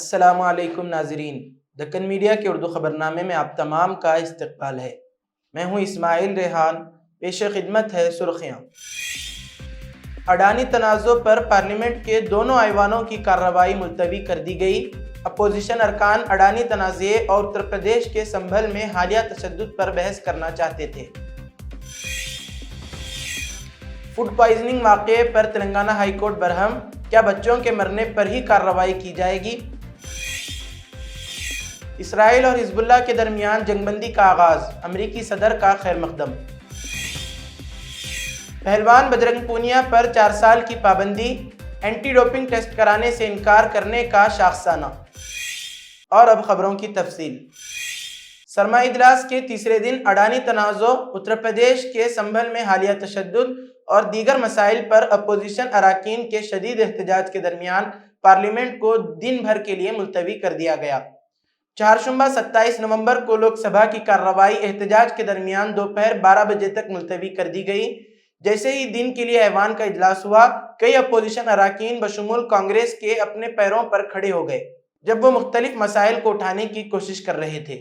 السلام علیکم ناظرین، دکن میڈیا کے اردو خبرنامے میں آپ تمام کا استقبال ہے۔ میں ہوں اسماعیل ریحان۔ پیش خدمت ہے سرخیاں۔ اڈانی تنازع پر پارلیمنٹ کے دونوں ایوانوں کی کارروائی ملتوی کر دی گئی۔ اپوزیشن ارکان اڈانی تنازع اور اتر پردیش کے سنبھل میں حالیہ تشدد پر بحث کرنا چاہتے تھے۔ فوڈ پوائزننگ واقعے پر تلنگانہ ہائی کورٹ برہم، کیا بچوں کے مرنے پر ہی کارروائی کی جائے گی؟ اسرائیل اور حزب اللہ کے درمیان جنگ بندی کا آغاز، امریکی صدر کا خیر مقدم۔ پہلوان بجرنگ پونیا پر 4 سال کی پابندی، اینٹی ڈوپنگ ٹیسٹ کرانے سے انکار کرنے کا شاخسانہ۔ اور اب خبروں کی تفصیل۔ سرمائی اجلاس کے تیسرے دن اڈانی تنازع، اتر پردیش کے سنبھل میں حالیہ تشدد اور دیگر مسائل پر اپوزیشن اراکین کے شدید احتجاج کے درمیان پارلیمنٹ کو دن بھر کے لیے ملتوی کر دیا گیا۔ چہارشنبہ 27 نومبر کو لوک سبھا کی کارروائی احتجاج کے درمیان دوپہر 12 بجے تک ملتوی کر دی گئی۔ جیسے ہی دن کے لیے ایوان کا اجلاس ہوا، کئی اپوزیشن اراکین بشمول کانگریس کے اپنے پیروں پر کھڑے ہو گئے جب وہ مختلف مسائل کو اٹھانے کی کوشش کر رہے تھے۔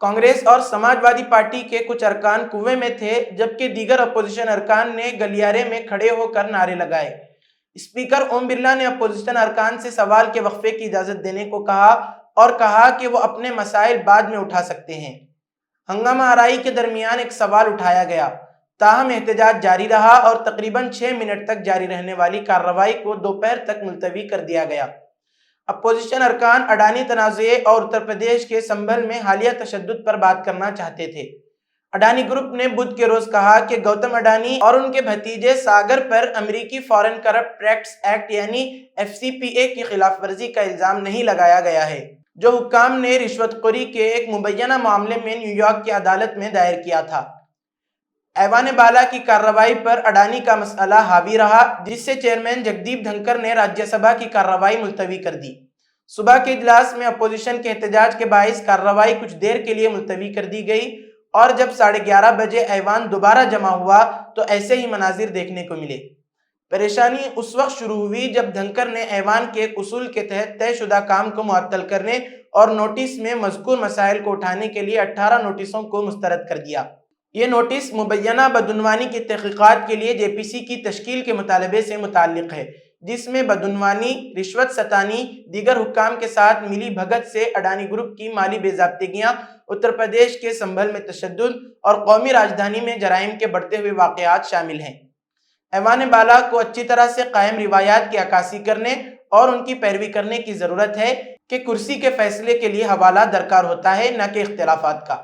کانگریس اور سماج وادی پارٹی کے کچھ ارکان کنویں میں تھے، جبکہ دیگر اپوزیشن ارکان نے گلیارے میں کھڑے ہو کر نعرے لگائے۔ اسپیکر اوم برلا نے اپوزیشن ارکان سے سوال کے وقفے کی اجازت دینے کو کہا اور کہا کہ وہ اپنے مسائل بعد میں اٹھا سکتے ہیں۔ ہنگامہ آرائی کے درمیان ایک سوال اٹھایا گیا، تاہم احتجاج جاری رہا اور تقریباً 6 منٹ تک جاری رہنے والی کارروائی کو دوپہر تک ملتوی کر دیا گیا۔ اپوزیشن ارکان اڈانی تنازع اور اتر پردیش کے سنبھل میں حالیہ تشدد پر بات کرنا چاہتے تھے۔ اڈانی گروپ نے بدھ کے روز کہا کہ گوتم اڈانی اور ان کے بھتیجے ساگر پر امریکی فارن کرپٹ پریکٹس ایکٹ یعنی FCPA کی خلاف ورزی کا الزام نہیں لگایا گیا ہے، جو حکام نے رشوت خوری کے ایک مبینہ معاملے میں نیو یارک کی عدالت میں دائر کیا تھا۔ ایوان بالا کی کارروائی پر اڈانی کا مسئلہ حاوی رہا، جس سے چیئرمین جگدیپ دھنکر نے راجیہ سبھا کی کارروائی ملتوی کر دی۔ صبح کے اجلاس میں اپوزیشن کے احتجاج کے باعث کارروائی کچھ دیر کے لیے ملتوی کر دی گئی اور جب 11:30 بجے ایوان دوبارہ جمع ہوا تو ایسے ہی مناظر دیکھنے کو ملے۔ پریشانی اس وقت شروع ہوئی جب دھنکر نے ایوان کے ایک اصول کے تحت طے شدہ کام کو معطل کرنے اور نوٹس میں مذکور مسائل کو اٹھانے کے لیے 18 نوٹسوں کو مسترد کر دیا۔ یہ نوٹس مبینہ بدعنوانی کی تحقیقات کے لیے JPC کی تشکیل کے مطالبے سے متعلق ہے، جس میں بدعنوانی، رشوت ستانی، دیگر حکام کے ساتھ ملی بھگت سے اڈانی گروپ کی مالی بے ضابطگیاں، اتر پردیش کے سنبھل میں تشدد اور قومی راجدھانی میں جرائم کے بڑھتے ہوئے واقعات شامل ہیں۔ ایوان بالا کو اچھی طرح سے قائم روایات کی عکاسی کرنے اور ان کی پیروی کرنے کی ضرورت ہے کہ کرسی کے فیصلے کے لیے حوالہ درکار ہوتا ہے، نہ کہ اختلافات کا۔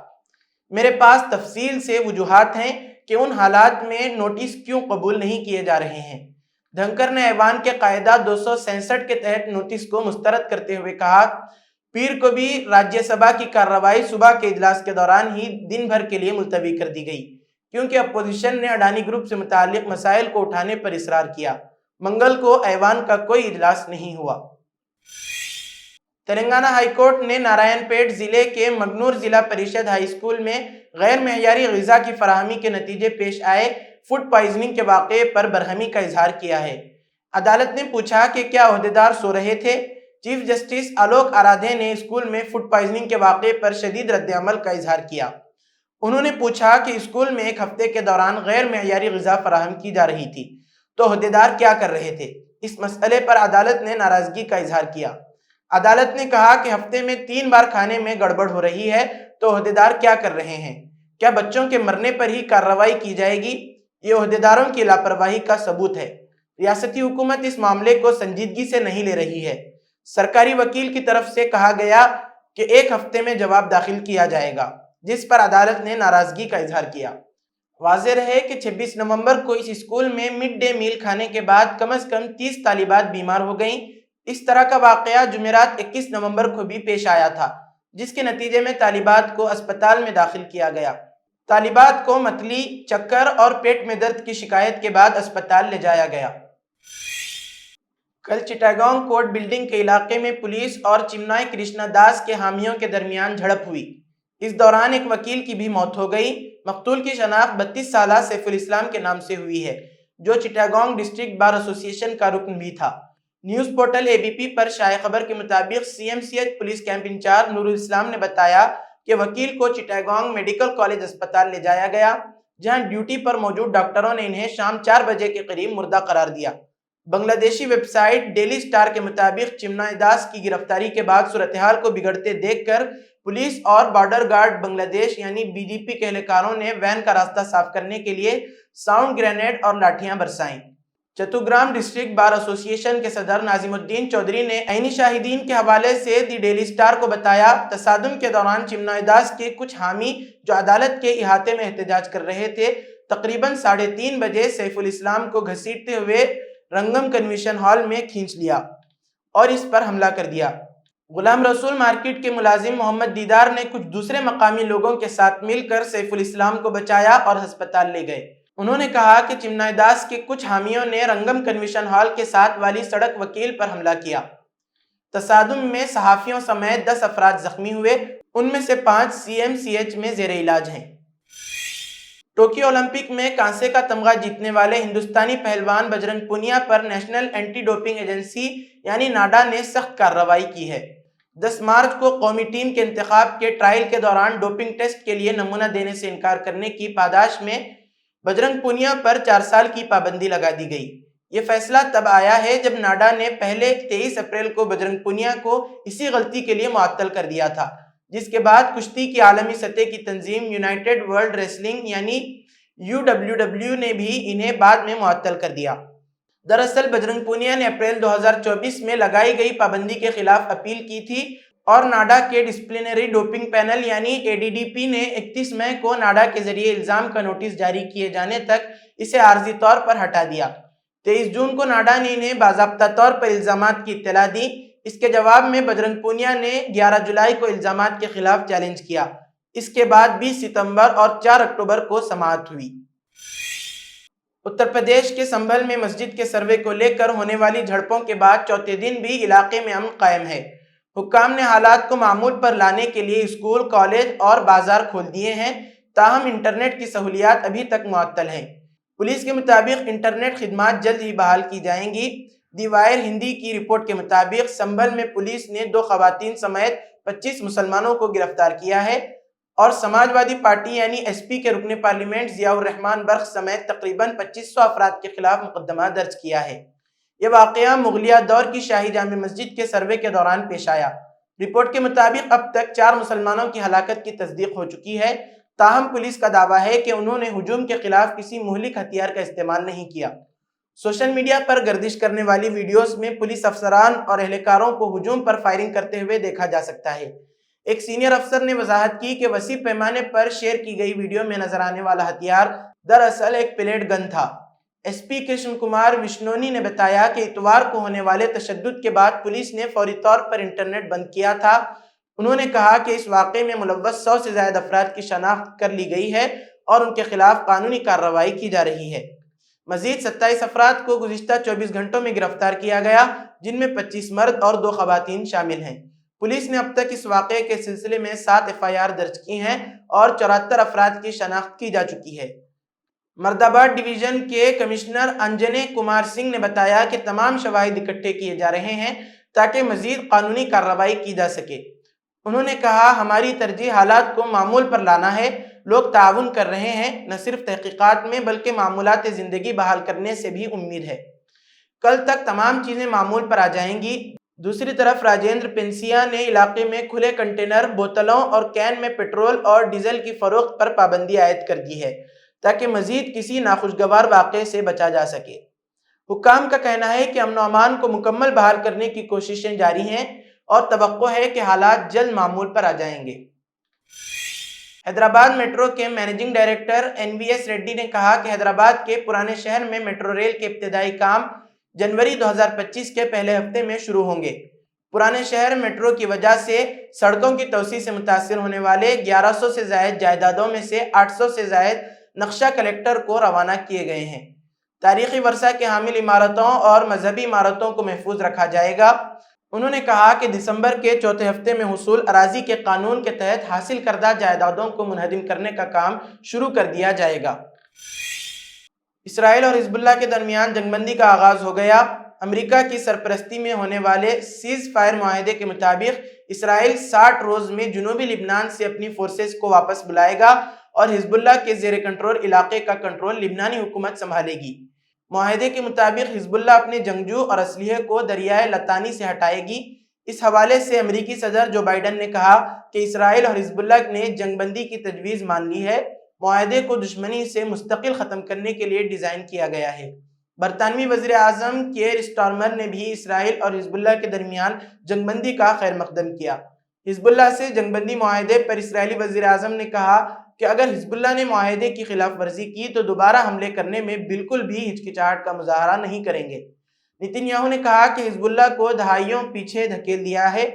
میرے پاس تفصیل سے وجوہات ہیں کہ ان حالات میں نوٹس کیوں قبول نہیں کیے جا رہے ہیں۔ دھنکر نے ایوان کے قاعدہ 266 کے تحت نوٹس کو مسترد کرتے ہوئے کہا، پیر کو بھی راجیہ سبھا کی کارروائی صبح کے اجلاس کے دوران ہی دن بھر کے لیے ملتوی کر دی گئی، کیونکہ اپوزیشن نے اڈانی گروپ سے متعلق مسائل کو اٹھانے پر اصرار کیا۔ منگل کو ایوان کا کوئی اجلاس نہیں ہوا۔ تلنگانہ ہائی کورٹ نے نارائن پیٹ ضلع کے مگنور ضلع پریشد ہائی اسکول میں غیر معیاری غذا کی فراہمی کے نتیجے پیش آئے فوڈ پوائزننگ کے واقعے پر برہمی کا اظہار کیا ہے۔ عدالت نے پوچھا کہ کیا عہدیدار سو رہے تھے؟ چیف جسٹس آلوک آرادھے نے اسکول میں فوڈ پوائزننگ کے واقعے پر شدید رد عمل کا اظہار کیا۔ انہوں نے پوچھا کہ اسکول میں ایک ہفتے کے دوران غیر معیاری غذا فراہم کی جا رہی تھی تو عہدیدار کیا کر رہے تھے؟ اس مسئلے پر عدالت نے ناراضگی کا اظہار کیا۔ عدالت نے کہا کہ ہفتے میں 3 بار کھانے میں گڑبڑ ہو رہی ہے تو عہدیدار کیا کر رہے ہیں؟ کیا بچوں کے مرنے پر ہی کارروائی کی جائے گی؟ یہ عہدیداروں کی لاپرواہی کا ثبوت ہے۔ ریاستی حکومت اس معاملے کو سنجیدگی سے نہیں لے رہی ہے۔ سرکاری وکیل کی طرف سے کہا گیا کہ 1 ہفتے میں جواب داخل کیا جائے گا، جس پر عدالت نے ناراضگی کا اظہار کیا۔ واضح رہے کہ 26 نومبر کو اس اسکول میں مڈ ڈے میل کھانے کے بعد کم از کم 30 طالبات بیمار ہو گئیں۔ اس طرح کا واقعہ جمعرات 21 نومبر کو بھی پیش آیا تھا، جس کے نتیجے میں طالبات کو اسپتال میں داخل کیا گیا۔ طالبات کو متلی، چکر اور پیٹ میں درد کی شکایت کے بعد اسپتال لے جایا گیا۔ کل چٹاگانگ کورٹ بلڈنگ کے علاقے میں پولیس اور چمنائی کرشنا داس کے حامیوں کے درمیان جھڑپ ہوئی۔ اس دوران ایک وکیل کی بھی موت ہو گئی۔ مقتول کی شناخت 32 سالہ سیف الاسلام کے نام سے ہوئی ہے، جو چٹاگانگ ڈسٹرکٹ بار ایسوسی ایشن کا رکن بھی تھا۔ نیوز پورٹل ABP پر شائع خبر کے مطابق CMCH پولیس کیمپ انچارج نور الاسلام نے بتایا کہ وکیل کو چٹاگانگ میڈیکل کالج اسپتال لے جایا گیا، جہاں ڈیوٹی پر موجود ڈاکٹروں نے انہیں شام 4 بجے کے قریب مردہ قرار دیا۔ بنگلہ دیشی ویب سائٹ ڈیلی سٹار کے مطابق چمنائے داس کی گرفتاری کے بعد صورتحال کو بگڑتے دیکھ کر پولیس اور بارڈر گارڈ بنگلہ دیش یعنی BGP کے اہلکاروں نے وین کا راستہ صاف کرنے کے لیے ساؤنڈ گرینیڈ اور لاٹھیاں برسائیں۔ چتوگرام ڈسٹرکٹ بار ایسوسی ایشن کے صدر ناظم الدین چودھری نے عینی شاہدین کے حوالے سے دی ڈیلی سٹار کو بتایا، تصادم کے دوران چمنائے داس کے کچھ حامی جو عدالت کے احاطے میں احتجاج کر رہے تھے، تقریباً 3:30 بجے سیف الاسلام کو گھسیٹتے ہوئے رنگم کنونشن ہال میں کھینچ لیا اور اس پر حملہ کر دیا۔ غلام رسول مارکیٹ کے ملازم محمد دیدار نے کچھ دوسرے مقامی لوگوں کے ساتھ مل کر سیف الاسلام کو بچایا اور ہسپتال لے گئے۔ انہوں نے کہا کہ چمنائے داس کے کچھ حامیوں نے رنگم کنونشن ہال کے ساتھ والی سڑک وکیل پر حملہ کیا۔ تصادم میں صحافیوں سمیت 10 افراد زخمی ہوئے، ان میں سے 5 CMCH میں زیر علاج ہیں۔ ٹوکیو اولمپک میں کانسے کا تمغہ جیتنے والے ہندوستانی پہلوان بجرنگ پونیا پر نیشنل اینٹی ڈوپنگ ایجنسی یعنی ناڈا نے سخت کارروائی کی ہے۔ 10 مارچ کو قومی ٹیم کے انتخاب کے ٹرائل کے دوران ڈوپنگ ٹیسٹ کے لیے نمونہ دینے سے انکار کرنے کی پاداش میں بجرنگ پونیا پر 4 سال کی پابندی لگا دی گئی۔ یہ فیصلہ تب آیا ہے جب ناڈا نے پہلے 23 اپریل کو بجرنگ پونیا کو اسی غلطی کے لیے معطل کر دیا تھا، جس کے بعد کشتی کی عالمی سطح کی تنظیم یونائیٹڈ ورلڈ ریسلنگ یعنی UWW نے بھی انہیں بعد میں معطل کر دیا۔ دراصل بجرنگ پونیا نے اپریل 2024 میں لگائی گئی پابندی کے خلاف اپیل کی تھی اور ناڈا کے ڈسپلنری ڈوپنگ پینل یعنی ADDP نے 31 مئی کو ناڈا کے ذریعے الزام کا نوٹس جاری کیے جانے تک اسے عارضی طور پر ہٹا دیا۔ 23 جون کو ناڈا نے انہیں باضابطہ طور پر الزامات کی اطلاع دی۔ اس کے جواب میں بجرنگ پونیا نے 11 جولائی کو الزامات کے خلاف چیلنج کیا۔ اس کے بعد 20 ستمبر اور 4 اکتوبر کو سماعت ہوئی۔ اتر پردیش کے سنبھل میں مسجد کے سروے کو لے کر ہونے والی جھڑپوں کے بعد چوتھے دن بھی علاقے میں امن قائم ہے۔ حکام نے حالات کو معمول پر لانے کے لیے اسکول، کالج اور بازار کھول دیے ہیں، تاہم انٹرنیٹ کی سہولیات ابھی تک معطل ہیں۔ پولیس کے مطابق انٹرنیٹ خدمات جلد ہی بحال کی جائیں گی۔ دی وائر ہندی کی رپورٹ کے مطابق سنبھل میں پولیس نے 2 خواتین سمیت 25 مسلمانوں کو گرفتار کیا ہے اور سماج وادی پارٹی یعنی SP کے رکن پارلیمنٹ ضیاء الرحمان برق سمیت تقریباً 2500 افراد کے خلاف مقدمہ درج کیا ہے۔ یہ واقعہ مغلیہ دور کی شاہی جامع مسجد کے سروے کے دوران پیش آیا۔ رپورٹ کے مطابق اب تک 4 مسلمانوں کی ہلاکت کی تصدیق ہو چکی ہے، تاہم پولیس کا دعویٰ ہے کہ انہوں نے ہجوم کے خلاف کسی مہلک ہتھیار کا استعمال نہیں کیا۔ سوشل میڈیا پر گردش کرنے والی ویڈیوز میں پولیس افسران اور اہلکاروں کو ہجوم پر فائرنگ کرتے ہوئے دیکھا جا سکتا ہے۔ ایک سینئر افسر نے وضاحت کی کہ وسیع پیمانے پر شیئر کی گئی ویڈیو میں نظر آنے والا ہتھیار دراصل ایک پلیٹ گن تھا۔ SP کرشن کمار وشنونی نے بتایا کہ اتوار کو ہونے والے تشدد کے بعد پولیس نے فوری طور پر انٹرنیٹ بند کیا تھا۔ انہوں نے کہا کہ اس واقعے میں ملوث 100 سے زائد افراد کی شناخت کر لی گئی ہے اور ان کے خلاف قانونی کارروائی کی جا رہی ہے۔ مزید 27 افراد کو گزشتہ 24 گھنٹوں میں گرفتار کیا گیا، جن میں 25 مرد اور 2 خواتین شامل ہیں۔ پولیس نے اب تک اس واقعے کے سلسلے میں 7 FIR درج کی ہیں اور 74 افراد کی شناخت کی جا چکی ہے۔ مردآباد ڈویژن کے کمشنر انجنے کمار سنگھ نے بتایا کہ تمام شواہد اکٹھے کیے جا رہے ہیں تاکہ مزید قانونی کارروائی کی جا سکے۔ انہوں نے کہا، ہماری ترجیح حالات کو معمول پر لانا ہے۔ لوگ تعاون کر رہے ہیں، نہ صرف تحقیقات میں بلکہ معمولات زندگی بحال کرنے سے بھی امید ہے۔ کل تک تمام چیزیں معمول پر آ جائیں گی۔ دوسری طرف راجندر پنسیا نے علاقے میں کھلے کنٹینر، بوتلوں اور کین میں پیٹرول اور ڈیزل کی فروخت پر پابندی عائد کر دی ہے تاکہ مزید کسی ناخوشگوار واقعے سے بچا جا سکے۔ حکام کا کہنا ہے کہ امن و امان کو مکمل بحال کرنے کی کوششیں جاری ہیں اور توقع ہے کہ حالات جلد معمول پر آ جائیں گے۔ حیدرآباد میٹرو کے مینیجنگ ڈائریکٹر NVS ریڈی نے کہا کہ حیدرآباد کے پرانے شہر میں میٹرو ریل کے ابتدائی کام جنوری 2025 کے پہلے ہفتے میں شروع ہوں گے۔ پرانے شہر میٹرو کی وجہ سے سڑکوں کی توسیع سے متاثر ہونے والے 1100 سے زائد جائیدادوں میں سے 800 سے زائد نقشہ کلیکٹر کو روانہ کیے گئے ہیں۔ تاریخی ورثہ کے حامل عمارتوں اور مذہبی عمارتوں کو محفوظ رکھا جائے گا۔ انہوں نے کہا کہ دسمبر کے چوتھے ہفتے میں حصول اراضی کے قانون کے تحت حاصل کردہ جائیدادوں کو منہدم کرنے کا کام شروع کر دیا جائے گا۔ اسرائیل اور حزب اللہ کے درمیان جنگ بندی کا آغاز ہو گیا۔ امریکہ کی سرپرستی میں ہونے والے سیز فائر معاہدے کے مطابق اسرائیل 60 روز میں جنوبی لبنان سے اپنی فورسز کو واپس بلائے گا اور حزب اللہ کے زیر کنٹرول علاقے کا کنٹرول لبنانی حکومت سنبھالے گی۔ معاہدے کے مطابق حزب اللہ اپنے جنگجو اور اسلحے کو دریائے لطانی سے ہٹائے گی۔ اس حوالے سے امریکی صدر جو بائیڈن نے کہا کہ اسرائیل اور حزب اللہ نے جنگ بندی کی تجویز مان لی ہے، معاہدے کو دشمنی سے مستقل ختم کرنے کے لیے ڈیزائن کیا گیا ہے۔ برطانوی وزیر اعظم کیئر سٹارمر نے بھی اسرائیل اور حزب اللہ کے درمیان جنگ بندی کا خیر مقدم کیا۔ حزب اللہ سے جنگ بندی معاہدے پر اسرائیلی وزیر اعظم نے کہا کہ اگر حزب اللہ نے معاہدے کی خلاف ورزی کی تو دوبارہ حملے کرنے میں بالکل بھی ہچکچاہٹ کا مظاہرہ نہیں کریں گے۔ نتن یاہو نے کہا کہ حزب اللہ کو دہائیوں پیچھے دھکیل دیا ہے،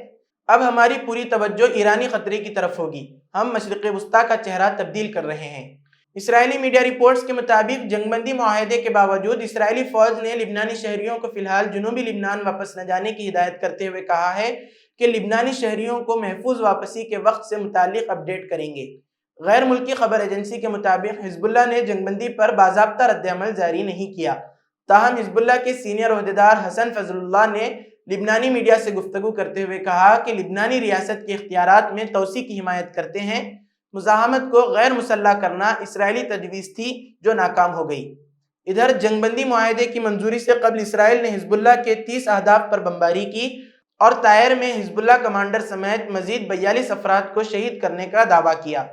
اب ہماری پوری توجہ ایرانی خطرے کی طرف ہوگی، ہم مشرق وسطیٰ کا چہرہ تبدیل کر رہے ہیں۔ اسرائیلی میڈیا رپورٹس کے مطابق جنگ بندی معاہدے کے باوجود اسرائیلی فوج نے لبنانی شہریوں کو فی الحال جنوبی لبنان واپس نہ جانے کی ہدایت کرتے ہوئے کہا ہے کہ لبنانی شہریوں کو محفوظ واپسی کے وقت سے متعلق اپ ڈیٹ کریں گے۔ غیر ملکی خبر ایجنسی کے مطابق حزب اللہ نے جنگ بندی پر باضابطہ رد عمل جاری نہیں کیا، تاہم حزب اللہ کے سینئر عہدیدار حسن فضل اللہ نے لبنانی میڈیا سے گفتگو کرتے ہوئے کہا کہ لبنانی ریاست کے اختیارات میں توسیع کی حمایت کرتے ہیں۔ مزاحمت کو غیر مسلح کرنا اسرائیلی تجویز تھی جو ناکام ہو گئی۔ ادھر جنگ بندی معاہدے کی منظوری سے قبل اسرائیل نے حزب اللہ کے 30 اہداف پر بمباری کی اور طائر میں حزب اللہ کمانڈر سمیت مزید 42 افراد کو شہید کرنے کا دعویٰ کیا۔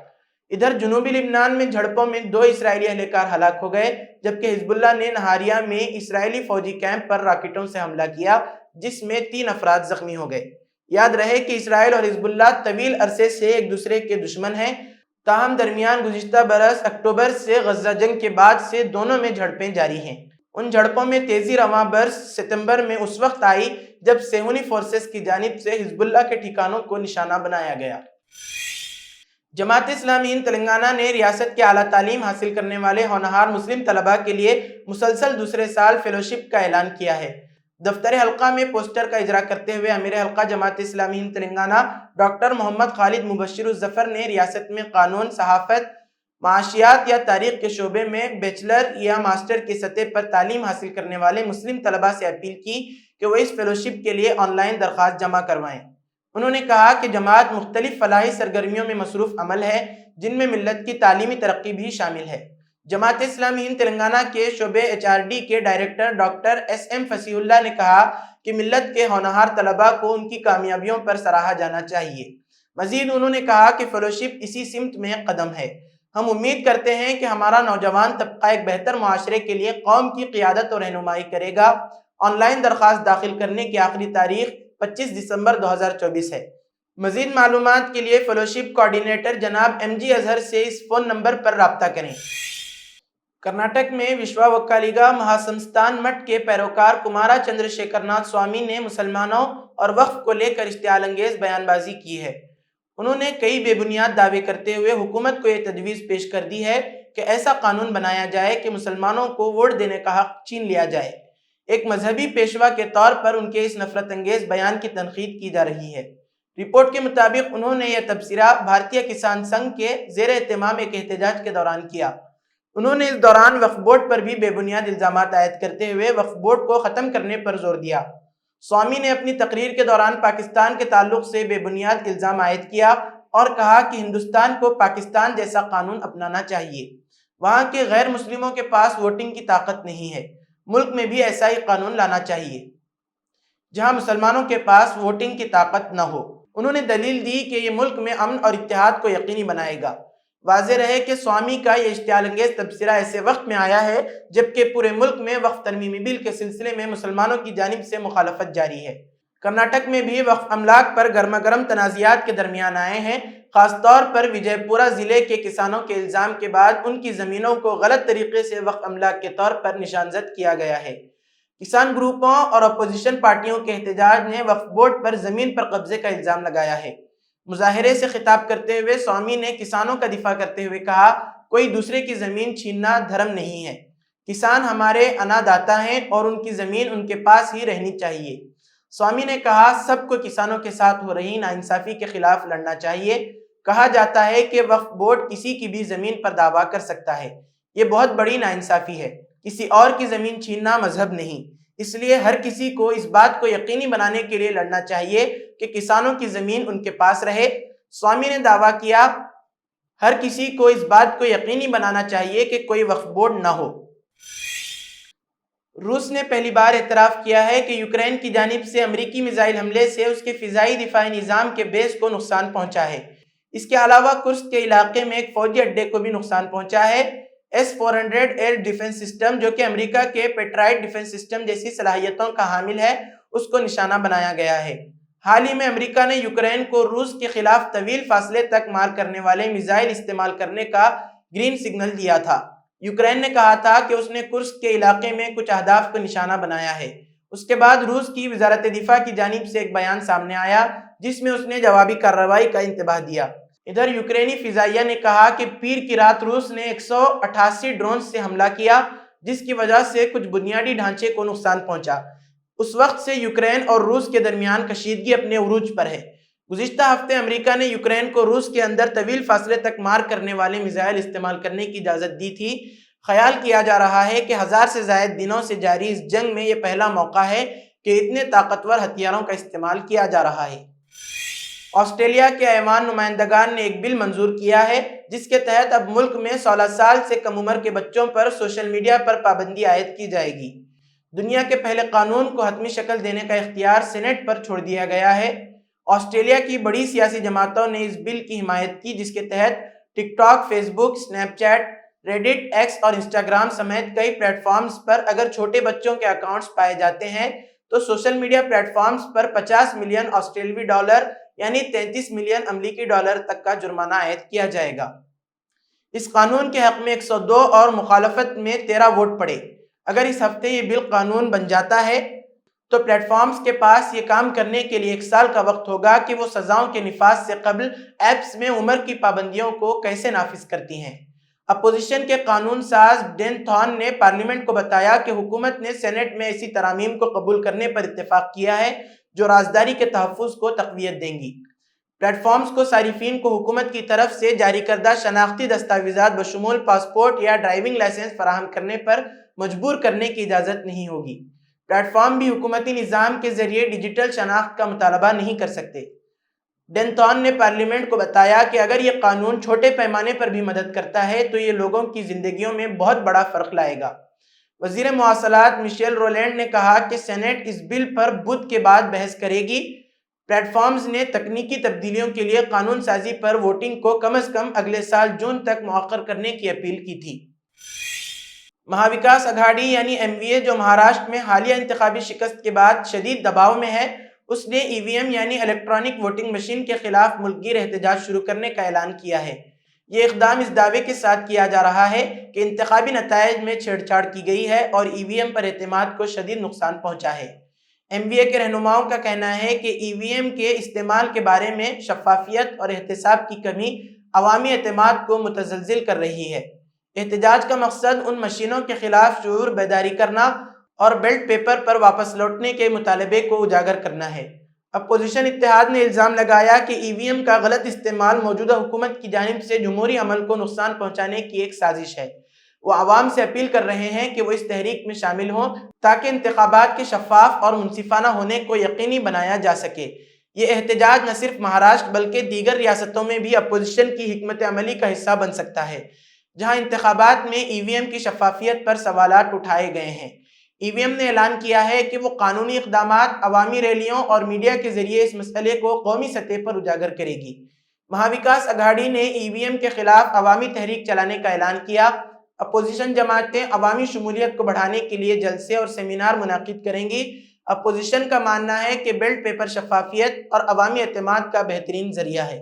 ادھر جنوبی لبنان میں جھڑپوں میں 2 اسرائیلی اہلکار ہلاک ہو گئے، جبکہ حزب اللہ نے نہاریہ میں اسرائیلی فوجی کیمپ پر راکٹوں سے حملہ کیا جس میں 3 افراد زخمی ہو گئے۔ یاد رہے کہ اسرائیل اور حزب اللہ طویل عرصے سے ایک دوسرے کے دشمن ہیں، تاہم درمیان گزشتہ برس اکتوبر سے غزہ جنگ کے بعد سے دونوں میں جھڑپیں جاری ہیں۔ ان جھڑپوں میں تیزی رواں برس ستمبر میں اس وقت آئی جب صہیونی فورسز کی جانب سے حزب اللہ کے ٹھکانوں کو نشانہ بنایا گیا۔ جماعت اسلامی ہند تلنگانہ نے ریاست کے اعلیٰ تعلیم حاصل کرنے والے ہونہار مسلم طلباء کے لیے مسلسل دوسرے سال فیلوشپ کا اعلان کیا ہے۔ دفتر حلقہ میں پوسٹر کا اجرا کرتے ہوئے امیر حلقہ جماعت اسلامی ہند تلنگانہ ڈاکٹر محمد خالد مبشر الظفر نے ریاست میں قانون، صحافت، معاشیات یا تاریخ کے شعبے میں بیچلر یا ماسٹر کی سطح پر تعلیم حاصل کرنے والے مسلم طلباء سے اپیل کی کہ وہ اس فیلوشپ کے لیے آن لائن درخواست جمع کروائیں۔ انہوں نے کہا کہ جماعت مختلف فلاحی سرگرمیوں میں مصروف عمل ہے جن میں ملت کی تعلیمی ترقی بھی شامل ہے۔ جماعت اسلامی ہند تلنگانہ کے شعبے HRD کے ڈائریکٹر ڈاکٹر SM فصیح اللہ نے کہا کہ ملت کے ہونہار طلباء کو ان کی کامیابیوں پر سراہا جانا چاہیے۔ مزید انہوں نے کہا کہ فیلوشپ اسی سمت میں قدم ہے۔ ہم امید کرتے ہیں کہ ہمارا نوجوان طبقہ ایک بہتر معاشرے کے لیے قوم کی قیادت اور رہنمائی کرے گا۔ آن لائن درخواست داخل کرنے کی آخری تاریخ 25 دسمبر 2024 ہے۔ مزید معلومات کے لیے فیلوشپ کوارڈینیٹر جناب MG اظہر سے اس فون نمبر پر رابطہ کریں۔ کرناٹک میں وشوا وکالیگا مہاسنستان مٹھ کے پیروکار کمارا چندر شیکھر ناتھ سوامی نے مسلمانوں اور وقف کو لے کر اشتعال انگیز بیان بازی کی ہے۔ انہوں نے کئی بے بنیاد دعوے کرتے ہوئے حکومت کو یہ تجویز پیش کر دی ہے کہ ایسا قانون بنایا جائے کہ مسلمانوں کو ووٹ دینے کا حق چھین لیا جائے۔ ایک مذہبی پیشوا کے طور پر ان کے اس نفرت انگیز بیان کی تنقید کی جا رہی ہے۔ رپورٹ کے مطابق انہوں نے یہ تبصرہ بھارتیہ کسان سنگھ کے زیر اہتمام ایک احتجاج کے دوران کیا۔ انہوں نے اس دوران وقف بورڈ پر بھی بے بنیاد الزامات عائد کرتے ہوئے وقف بورڈ کو ختم کرنے پر زور دیا۔ سوامی نے اپنی تقریر کے دوران پاکستان کے تعلق سے بے بنیاد الزام عائد کیا اور کہا کہ ہندوستان کو پاکستان جیسا قانون اپنانا چاہیے۔ وہاں کے غیر مسلموں کے پاس ووٹنگ کی طاقت نہیں ہے، ملک میں بھی ایسا ہی قانون لانا چاہیے جہاں مسلمانوں کے پاس ووٹنگ کی طاقت نہ ہو۔ انہوں نے دلیل دی کہ یہ ملک میں امن اور اتحاد کو یقینی بنائے گا۔ واضح رہے کہ سوامی کا یہ اشتعال انگیز تبصرہ ایسے وقت میں آیا ہے جبکہ پورے ملک میں وقف ترمیمی بل کے سلسلے میں مسلمانوں کی جانب سے مخالفت جاری ہے۔ کرناٹک میں بھی وقف املاک پر گرما گرم تنازعات کے درمیان آئے ہیں، خاص طور پر وجے پورہ ضلع کے کسانوں کے الزام کے بعد ان کی زمینوں کو غلط طریقے سے وقف املاک کے طور پر نشانزد کیا گیا ہے۔ کسان گروپوں اور اپوزیشن پارٹیوں کے احتجاج نے وقف بورڈ پر زمین پر قبضے کا الزام لگایا ہے۔ مظاہرے سے خطاب کرتے ہوئے سوامی نے کسانوں کا دفاع کرتے ہوئے کہا، کوئی دوسرے کی زمین چھیننا دھرم نہیں ہے، کسان ہمارے انا داتا ہیں اور ان کی زمین ان کے پاس ہی رہنی چاہیے۔ سوامی نے کہا، سب کو کسانوں کے ساتھ ہو رہی ناانصافی کے خلاف لڑنا چاہیے۔ کہا جاتا ہے کہ وقف بورڈ کسی کی بھی زمین پر دعویٰ کر سکتا ہے، یہ بہت بڑی ناانصافی ہے۔ کسی اور کی زمین چھیننا مذہب نہیں، اس لیے ہر کسی کو اس بات کو یقینی بنانے کے لیے لڑنا چاہیے کہ کسانوں کی زمین ان کے پاس رہے۔ سوامی نے دعویٰ کیا، ہر کسی کو اس بات کو یقینی بنانا چاہیے کہ کوئی وقف بورڈ نہ ہو۔ روس نے پہلی بار اعتراف کیا ہے کہ یوکرین کی جانب سے امریکی میزائل حملے سے اس کے فضائی دفاعی نظام کے بیس کو نقصان پہنچا ہے۔ اس کے علاوہ کرسک کے علاقے میں ایک فوجی اڈے کو بھی نقصان پہنچا ہے۔ S-400 ایئر ڈیفنس سسٹم، جو کہ امریکہ کے پیٹرائٹ ڈیفنس سسٹم جیسی صلاحیتوں کا حامل ہے، اس کو نشانہ بنایا گیا ہے۔ حال ہی میں امریکہ نے یوکرین کو روس کے خلاف طویل فاصلے تک مار کرنے والے میزائل استعمال کرنے کا گرین سگنل دیا تھا۔ یوکرین نے کہا تھا کہ اس نے کرسک کے علاقے میں کچھ اہداف کو نشانہ بنایا ہے۔ اس کے بعد روس کی وزارت دفاع کی جانب سے ایک بیان سامنے آیا جس میں اس نے جوابی کارروائی کا انتباہ دیا۔ ادھر یوکرینی فضائیہ نے کہا کہ پیر کی رات روس نے 188 ڈرونز سے حملہ کیا، جس کی وجہ سے کچھ بنیادی ڈھانچے کو نقصان پہنچا۔ اس وقت سے یوکرین اور روس کے درمیان کشیدگی اپنے عروج پر ہے۔ گزشتہ ہفتے امریکہ نے یوکرین کو روس کے اندر طویل فاصلے تک مار کرنے والے میزائل استعمال کرنے کی اجازت دی تھی۔ خیال کیا جا رہا ہے کہ 1000 سے زائد دنوں سے جاری اس جنگ میں یہ پہلا موقع ہے کہ اتنے طاقتور ہتھیاروں کا استعمال کیا جا رہا ہے۔ آسٹریلیا کے ایوان نمائندگان نے ایک بل منظور کیا ہے جس کے تحت اب ملک میں 16 سال سے کم عمر کے بچوں پر سوشل میڈیا پر پابندی عائد کی جائے گی۔ دنیا کے پہلے قانون کو حتمی شکل دینے کا اختیار سینٹ پر چھوڑ دیا گیا ہے۔ آسٹریلیا کی بڑی سیاسی جماعتوں نے اس بل کی حمایت کی جس کے تحت ٹک ٹاک، فیس بک، اسنیپ چیٹ، ریڈٹ، ایکس اور انسٹاگرام سمیت کئی پلیٹ فارمز پر اگر چھوٹے بچوں کے اکاؤنٹس پائے جاتے ہیں تو سوشل میڈیا پلیٹ فارمز پر 50 ملین آسٹریلوی ڈالر یعنی 33 ملین امریکی ڈالر تک کا جرمانہ عائد کیا جائے گا۔ اس قانون کے حق میں 102 اور مخالفت میں 13 ووٹ پڑے۔ اگر اس ہفتے یہ بل قانون بن جاتا ہے تو پلیٹ فارمز کے پاس یہ کام کرنے کے لیے 1 سال کا وقت ہوگا کہ وہ سزاؤں کے نفاذ سے قبل ایپس میں عمر کی پابندیوں کو کیسے نافذ کرتی ہیں۔ اپوزیشن کے قانون ساز ڈین تھان نے پارلیمنٹ کو بتایا کہ حکومت نے سینٹ میں ایسی ترامیم کو قبول کرنے پر اتفاق کیا ہے جو رازداری کے تحفظ کو تقویت دیں گی۔ پلیٹ فارمز کو صارفین کو حکومت کی طرف سے جاری کردہ شناختی دستاویزات بشمول پاسپورٹ یا ڈرائیونگ لائسنس فراہم کرنے پر مجبور کرنے کی اجازت نہیں ہوگی۔ پلیٹ فارم بھی حکومتی نظام کے ذریعے ڈیجیٹل شناخت کا مطالبہ نہیں کر سکتے۔ ڈینتھان نے پارلیمنٹ کو بتایا کہ اگر یہ قانون چھوٹے پیمانے پر بھی مدد کرتا ہے تو یہ لوگوں کی زندگیوں میں بہت بڑا فرق لائے گا۔ وزیر مواصلات مشیل رولینڈ نے کہا کہ سینٹ اس بل پر بدھ کے بعد بحث کرے گی۔ پلیٹ فارمز نے تکنیکی تبدیلیوں کے لیے قانون سازی پر ووٹنگ کو کم از کم اگلے سال جون تک مؤخر کرنے کی اپیل کی تھی۔ مہاوکاس اگھاڑی یعنی MVA جو مہاراشٹر میں حالیہ انتخابی شکست کے بعد شدید دباؤ میں ہے، اس نے EVM یعنی الیکٹرانک ووٹنگ مشین کے خلاف ملک گیر احتجاج شروع کرنے کا اعلان کیا ہے۔ یہ اقدام اس دعوے کے ساتھ کیا جا رہا ہے کہ انتخابی نتائج میں چھیڑ چھاڑ کی گئی ہے اور EVM پر اعتماد کو شدید نقصان پہنچا ہے۔ MVA کے رہنماؤں کا کہنا ہے کہ EVM کے استعمال کے بارے میں شفافیت اور احتساب کی کمی عوامی اعتماد کو متزلزل کر رہی ہے۔ احتجاج کا مقصد ان مشینوں کے خلاف شعور بیداری کرنا اور بیلٹ پیپر پر واپس لوٹنے کے مطالبے کو اجاگر کرنا ہے۔ اپوزیشن اتحاد نے الزام لگایا کہ EVM کا غلط استعمال موجودہ حکومت کی جانب سے جمہوری عمل کو نقصان پہنچانے کی ایک سازش ہے۔ وہ عوام سے اپیل کر رہے ہیں کہ وہ اس تحریک میں شامل ہوں تاکہ انتخابات کے شفاف اور منصفانہ ہونے کو یقینی بنایا جا سکے۔ یہ احتجاج نہ صرف مہاراشٹر بلکہ دیگر ریاستوں میں بھی اپوزیشن کی حکمت عملی کا حصہ بن سکتا ہے جہاں انتخابات میں EVM کی شفافیت پر سوالات اٹھائے گئے ہیں۔ EVM نے اعلان کیا ہے کہ وہ قانونی اقدامات، عوامی ریلیوں اور میڈیا کے ذریعے اس مسئلے کو قومی سطح پر اجاگر کرے گی۔ مہاوکاس اگھاڑی نے EVM کے خلاف عوامی تحریک چلانے کا اعلان کیا۔ اپوزیشن جماعتیں عوامی شمولیت کو بڑھانے کے لیے جلسے اور سیمینار منعقد کریں گی۔ اپوزیشن کا ماننا ہے کہ بیلٹ پیپر شفافیت اور عوامی اعتماد کا بہترین ذریعہ ہے۔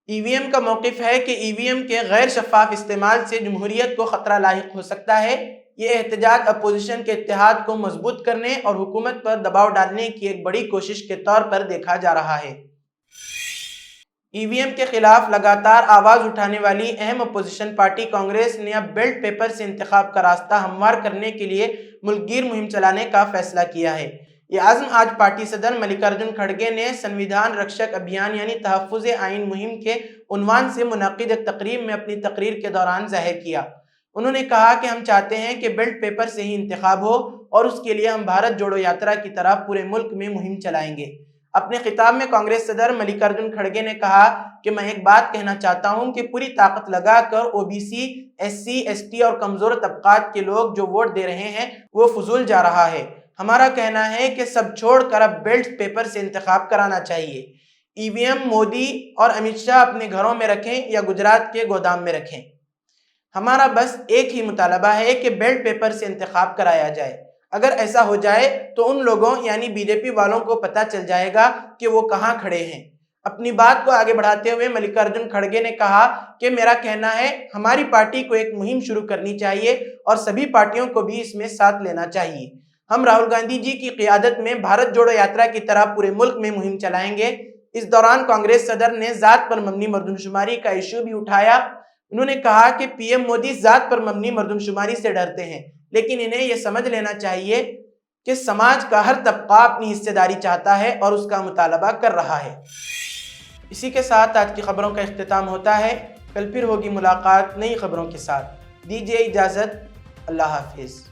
EVM کا موقف ہے کہ EVM کے غیر شفاف استعمال سے جمہوریت کو خطرہ لاحق ہو سکتا ہے۔ یہ احتجاج اپوزیشن کے اتحاد کو مضبوط کرنے اور حکومت پر دباؤ ڈالنے کی ایک بڑی کوشش کے طور پر دیکھا جا رہا ہے۔ EVM کے خلاف لگاتار آواز اٹھانے والی اہم اپوزیشن پارٹی کانگریس نے اب بیلٹ پیپر سے انتخاب کا راستہ ہموار کرنے کے لیے ملک گیر مہم چلانے کا فیصلہ کیا ہے۔ یہ عزم آج پارٹی صدر ملکارجن کھڑگے نے سنویدھان رکشک ابھیان یعنی تحفظ آئین مہم کے عنوان سے منعقد ایک تقریب میں اپنی تقریر کے دوران ظاہر کیا۔ انہوں نے کہا کہ ہم چاہتے ہیں کہ بیلٹ پیپر سے ہی انتخاب ہو اور اس کے لیے ہم بھارت جوڑو یاترا کی طرح پورے ملک میں مہم چلائیں گے۔ اپنے خطاب میں کانگریس صدر ملکارجن کھڑگے نے کہا کہ میں ایک بات کہنا چاہتا ہوں کہ پوری طاقت لگا کر OBC، SC، ST اور کمزور طبقات کے لوگ جو ووٹ دے رہے ہیں وہ فضول جا رہا ہے۔ ہمارا کہنا ہے کہ سب چھوڑ کر اب بیلٹ پیپر سے انتخاب کرانا چاہیے۔ EVM مودی اور امت شاہ اپنے گھروں میں رکھیں یا گجرات کے گودام میں رکھیں، ہمارا بس ایک ہی مطالبہ ہے کہ بیلٹ پیپر سے انتخاب کرایا جائے۔ اگر ایسا ہو جائے تو ان لوگوں یعنی BJP والوں کو پتہ چل جائے گا کہ وہ کہاں کھڑے ہیں۔ اپنی بات کو آگے بڑھاتے ہوئے ملکارجن کھڑگے نے کہا کہ میرا کہنا ہے ہماری پارٹی کو ایک مہم شروع کرنی چاہیے اور سبھی پارٹیوں کو بھی اس میں ساتھ لینا چاہیے۔ ہم راہل گاندھی جی کی قیادت میں بھارت جوڑو یاترا کی طرح پورے ملک میں مہم چلائیں گے۔ اس دوران کانگریس صدر نے ذات پر مبنی مردم شماری کا ایشو بھی اٹھایا۔ انہوں نے کہا کہ PM مودی ذات پر مبنی مردم شماری سے ڈرتے ہیں، لیکن انہیں یہ سمجھ لینا چاہیے کہ سماج کا ہر طبقہ اپنی حصہ داری چاہتا ہے اور اس کا مطالبہ کر رہا ہے۔ اسی کے ساتھ آج کی خبروں کا اختتام ہوتا ہے۔ کل پھر ہوگی ملاقات نئی خبروں کے ساتھ۔ دیجیے اجازت، اللہ حافظ۔